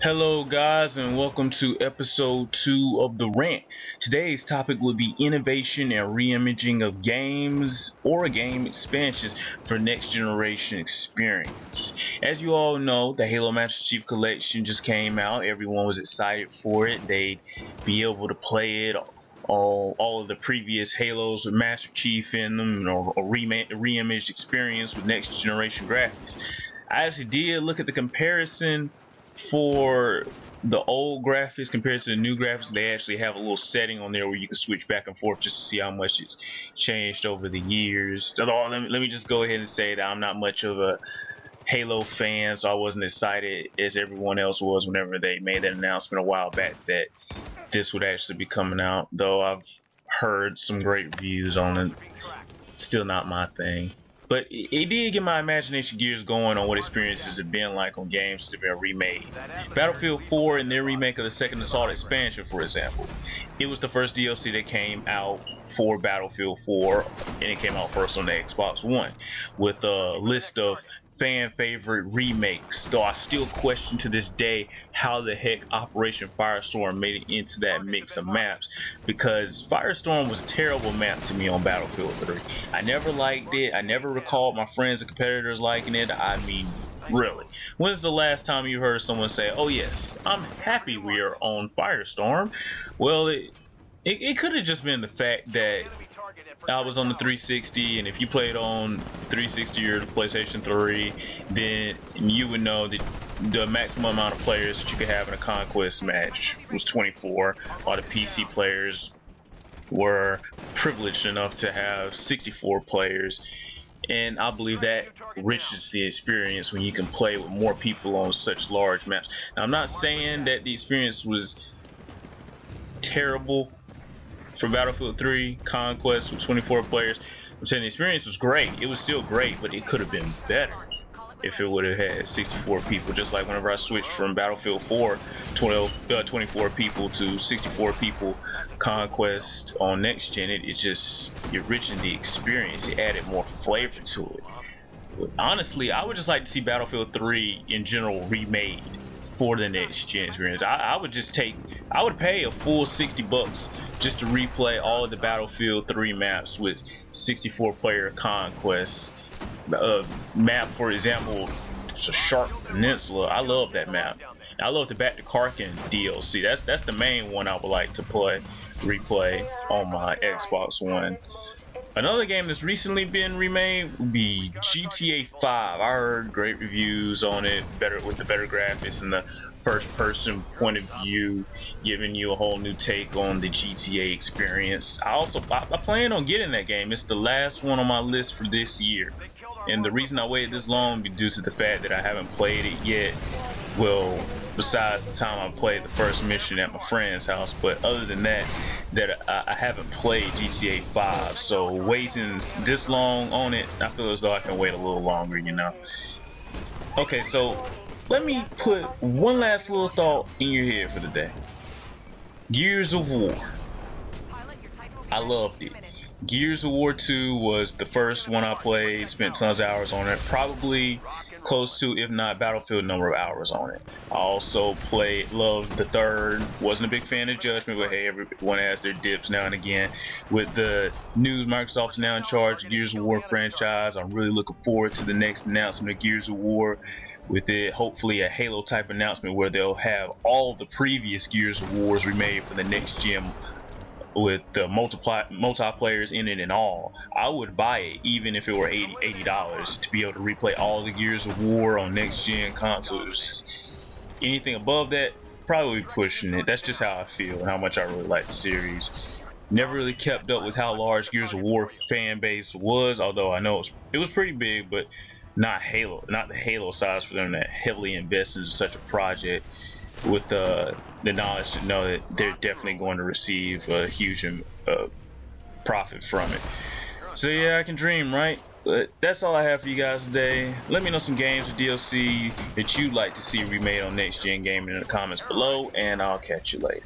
Hello guys and welcome to episode 2 of the Rant. Today's topic will be innovation and re-imaging of games or game expansions for next generation experience. As you all know, the Halo Master Chief Collection just came out. Everyone was excited for it. They'd be able to play it all of the previous Halos with Master Chief in them, or a re-imaged experience with next generation graphics. I actually did look at the comparison for the old graphics compared to the new graphics. They actually have a little setting on there where you can switch back and forth just to see how much it's changed over the years. Although, let me just go ahead and say that I'm not much of a Halo fan, so I wasn't excited as everyone else was whenever they made that announcement a while back that this would actually be coming out. Though I've heard some great reviews on it, still not my thing. But it did get my imagination gears going on what experiences have been like on games that have been remade. Battlefield 4 and their remake of the Second Assault expansion, for example. It was the first DLC that came out for Battlefield 4, and it came out first on the Xbox One, with a list of fan favorite remakes, though I still question to this day how the heck Operation Firestorm made it into that mix of maps, because Firestorm was a terrible map to me on Battlefield 3. I never liked it. I never recalled my friends and competitors liking it. I mean, really, when's the last time you heard someone say, "Oh yes, I'm happy we are on Firestorm"? Well, it could have just been the fact that I was on the 360, and if you played on 360 or the PlayStation 3, then you would know that the maximum amount of players that you could have in a conquest match was 24, while the PC players were privileged enough to have 64 players. And I believe that enriches the experience when you can play with more people on such large maps. Now, I'm not saying that the experience was terrible for Battlefield 3 Conquest with 24 players. I'm saying the experience was great. It was still great, but it could have been better if it would have had 64 people. Just like whenever I switched from Battlefield 4 24 people to 64 people Conquest on next gen, it just enriched the experience. It added more flavor to it. Honestly, I would just like to see Battlefield 3 in general remade for the next gen experience. I would pay a full $60 just to replay all of the Battlefield 3 maps with 64 player conquests. Map, for example, it's a Shark Peninsula. I love that map. I love the Back to Karkin DLC. That's the main one I would like to replay on my Xbox One. Another game that's recently been remade would be GTA 5. I heard great reviews on it, with the better graphics and the first-person point of view, giving you a whole new take on the GTA experience. I plan on getting that game. It's the last one on my list for this year, and the reason I waited this long is due to the fact that I haven't played it yet. Well, besides the time I played the first mission at my friend's house, but other than that, I haven't played GTA 5. So waiting this long on it, I feel as though I can wait a little longer, you know. Okay, so let me put one last little thought in your head for the day. Gears of War. I loved it. Gears of War 2 was the first one I played, spent tons of hours on it, probably close to, if not Battlefield number of hours on it. I also loved the third, wasn't a big fan of Judgment, but hey, everyone has their dips now and again. With the news Microsoft's now in charge of Gears of War franchise, I'm really looking forward to the next announcement of Gears of War. With it, hopefully a Halo type announcement where they'll have all the previous Gears of Wars remade for the next gen, with the multiplayers in it and all. I would buy it even if it were $80 to be able to replay all the Gears of War on next gen consoles. Anything above that, probably pushing it. That's just how I feel and how much I really like the series. Never really kept up with how large Gears of War fan base was, although I know it was pretty big, but not the Halo size for them to heavily invest into such a project, with the knowledge to know that they're definitely going to receive a huge profit from it. So yeah, I can dream, right? But that's all I have for you guys today. Let me know some games or DLC that you'd like to see remade on next gen gaming in the comments below, and I'll catch you later.